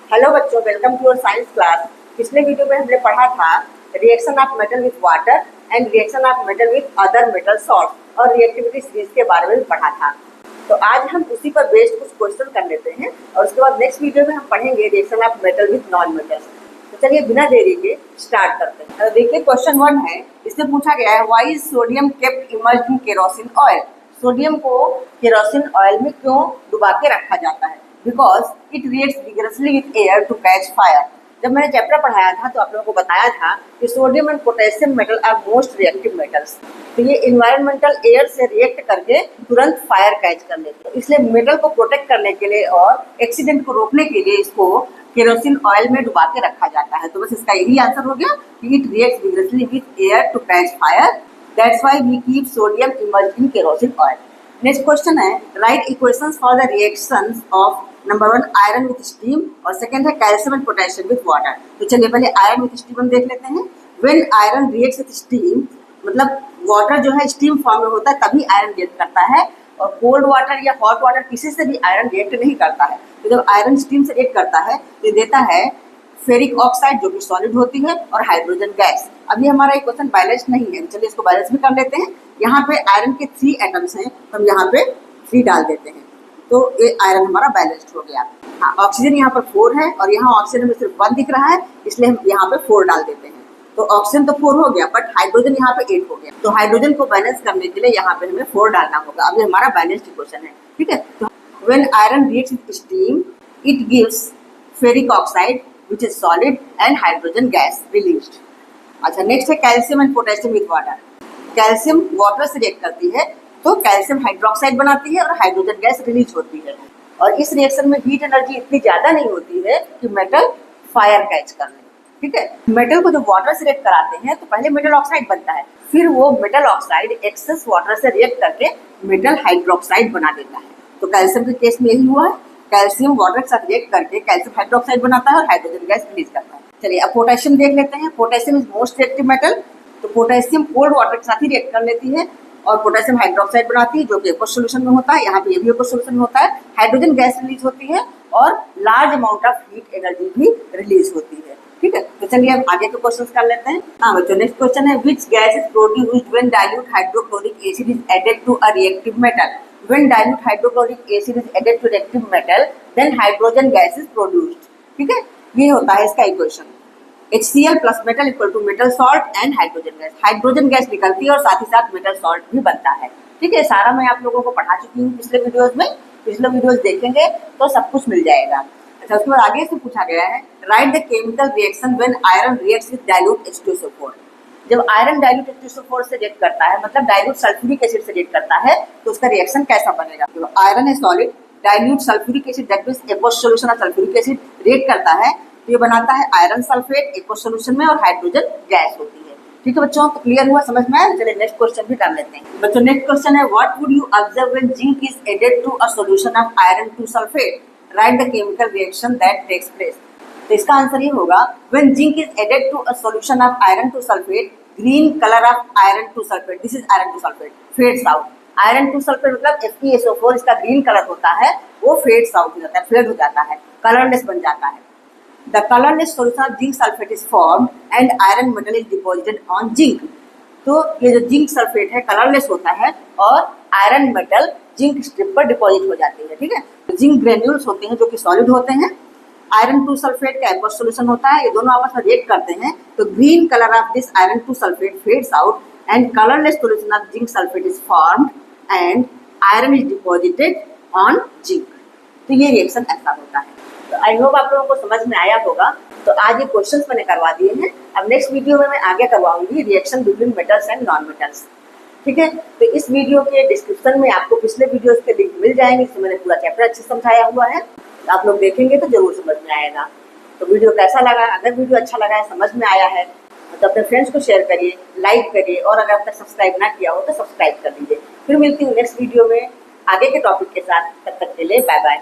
Hello बच्चों, welcome to your science class. पिछले video में हमने पढ़ा था reaction of metal with water and reaction of metal with other metal salt और रिएक्टिविटी सीरीज के बारे में भी पढ़ा था। तो आज हम उसी पर बेस्ड कुछ क्वेश्चन कर लेते हैं और उसके बाद नेक्स्ट वीडियो में हम पढ़ेंगे reaction of metal with non metals. तो चलिए बिना देरी के स्टार्ट करते हैं। तो देखिए क्वेश्चन 1 है, इसमें पूछा गया है why is sodium kept immersed in kerosene oil. Sodium को केरोसिन ऑयल में क्यों डुबा के रखा जाता है? Because it reacts vigorously with air to catch fire. जब मैंने चैप्टर पढ़ाया था तो आप लोगों को बताया था कि sodium and potassium metal are most reactive metals. तो ये इन्वायरमेंटल एयर से रिएक्ट करके तुरंत फायर कैच कर लेते हैं, इसलिए मेटल को प्रोटेक्ट करने के लिए और एक्सीडेंट को रोकने के लिए इसको केरोसिन ऑयल में डुबा के रखा जाता है। तो बस इसका यही आंसर हो गया कि it reacts vigorously with air to catch fire, that's why we keep sodium immersed in kerosene oil. Next question है, write equations for the reactions of number 1 iron with steam और सेकंड है calcium and potassium with water. तो चलिए पहले iron with steam हम देख लेते हैं। When iron reacts with steam, मतलब वाटर जो है स्टीम फॉर्म में होता है तभी आयरन रिएक्ट करता है, और कोल्ड वाटर या हॉट वाटर किसी से भी आयरन रिएक्ट नहीं करता है। तो जब आयरन स्टीम से रिएक्ट करता है तो ये देता है फेरिक ऑक्साइड जो कि सॉलिड होती है और हाइड्रोजन गैस। अभी हमारा ये क्वेश्चन बैलेंस नहीं है, चलिए इसको बैलेंस भी कर लेते हैं। यहाँ पे आयरन के 3 एटम्स हैं तो हम यहाँ पे 3 डाल देते हैं, तो ये आयरन हमारा बैलेंस्ड हो गया। हाँ, ऑक्सीजन यहाँ पर 4 है और यहाँ ऑक्सीजन में सिर्फ 1 दिख रहा है, इसलिए हम यहाँ पे 4 डाल देते हैं। तो ऑक्सीजन तो 4 हो गया, बट हाइड्रोजन यहाँ पे 8 हो गया। तो हाइड्रोजन को बैलेंस करने के लिए यहाँ पे हमें 4 डालना होगा। अभी हमारा बैलेंस्ड इक्वेशन है, ठीक है। तो when iron reacts with steam it gives ferric oxide which is solid and hydrogen gas released. अच्छा, नेक्स्ट है calcium and potassium with water. Calcium water से रिएक्ट करती है तो कैल्शियम हाइड्रोक्साइड बनाती है और हाइड्रोजन गैस रिलीज होती है, और इस रिएक्शन में हीट एनर्जी इतनी ज्यादा नहीं होती है कि मेटल फायर कैच कर ले, ठीक है। मेटल को जब वाटर से रिएक्ट कराते हैं तो पहले मेटल ऑक्साइड बनता है, फिर वो मेटल ऑक्साइड एक्सेस वाटर से रिएक्ट करके मेटल हाइड्रोक्साइड बना देता है। तो कैल्शियम के केस में यही हुआ है, कैल्शियम वाटर के साथ रिएक्ट करके कैल्शियम हाइड्रोक्साइड बनाता है और हाइड्रोजन गैस रिलीज करता है। चलिए अब पोटेशियम देख लेते हैं। Potassium is most reactive metal. तो पोटेशियम कोल्ड वाटर के साथ ही रिएक्ट कर लेती है और पोटेशियम हाइड्रोक्साइड बनाती है जो कि एक्वस सॉल्यूशन में होता है। यहाँ पे ये भी एक्वस सॉल्यूशन में होता है। हाइड्रोजन गैस रिलीज होती है और large amount of heat energy भी रिलीज होती है, ठीक है। तो चलिए हम आगे के क्वेश्चन कर लेते हैं। हाँ बच्चों, नेक्स्ट क्वेश्चन है which gas is produced when dilute hydrochloric acid is added to a reactive metal. When dilute hydrochloric acid is added to reactive metal then hydrogen gas is produced, ठीक है। ये होता है इसका equation. HCl plus metal equal to metal salt and hydrogen gas. Hydrogen gas निकलती है और साथ ही साथ मेटल सॉल्ट भी बनता है, ठीक है। सारा मैं आप लोगों को पढ़ा चुकी हूँ पिछले वीडियोस में। पिछले वीडियोस देखेंगे तो सब कुछ मिल जाएगा। अच्छा, उसके बाद आगे से पूछा गया है right the chemical reaction when iron reacts with dilute H2SO4। जब आयरन डाइल्यूट H2SO4 से रिएक्ट करता है, मतलब डाइल्यूट सल्फ्यूरिक एसिड से रिएक्ट करता है, तो उसका रिएक्शन कैसा बनेगा? तो आयरन है solid, dilute sulphuric acid that means aqueous solution of sulphuric acid react करता है, तो ये बनाता है आयरन सल्फेट एक्वस सॉल्यूशन में और हाइड्रोजन गैस होती है, ठीक है बच्चों। तो क्लियर हुआ, समझ में आया? चलिए नेक्स्ट क्वेश्चन भी कर लेते हैं बच्चों। नेक्स्ट क्वेश्चन है what would you observe when zinc is added to a solution of iron two sulphate. Write the chemical reaction that takes place. तो इसका आंसर ये होगा when zinc is added to a solution of iron two sulphate green colour of iron two sulphate, this is iron two sulphate, fades out. Iron two sulphate मतलब FeSO4, इसका green colour होता है, वो fades out हो जाता है, fade हो जाता है, कलरलेस बन जाता है। The colorless solution of zinc sulfate is formed and iron metal is deposited on zinc। तो ये जो जिंक सल्फेट है कलरलेस होता है और आयरन मेटल जिंक स्ट्रिप पर डिपॉजिट हो जाती है, ठीक है। तो जिंक ग्रेन्यूल्स होते हैं जो कि सॉलिड होते हैं, आयरन टू सल्फेट का एक्वस सॉल्यूशन होता है, ये दोनों आपस में रिएक्ट करते हैं तो green colour of this iron two sulphate fades out and colourless solution of zinc sulphate is formed and iron is deposited on zinc. तो ये रिएक्शन ऐसा होता है। तो आई होप आप लोगों को समझ में आया होगा। तो आज ये क्वेश्चंस मैंने करवा दिए हैं। अब नेक्स्ट वीडियो में मैं आगे करवाऊंगी reaction between metals and non metals, ठीक है। तो इस वीडियो के डिस्क्रिप्शन में आपको पिछले वीडियोस के लिंक मिल जाएंगे, इसमें मैंने पूरा चैप्टर अच्छे से समझाया हुआ है। तो आप लोग देखेंगे तो जरूर समझ में आएगा। तो वीडियो कैसा लगा? अगर वीडियो अच्छा लगा है, समझ में आया है, तो अपने फ्रेंड्स को शेयर करिए, लाइक करिए, और अगर अब तक सब्सक्राइब ना किया हो तो सब्सक्राइब कर लीजिए। फिर मिलती हूँ नेक्स्ट वीडियो में आगे के टॉपिक के साथ। तब तक के लिए बाय बाय।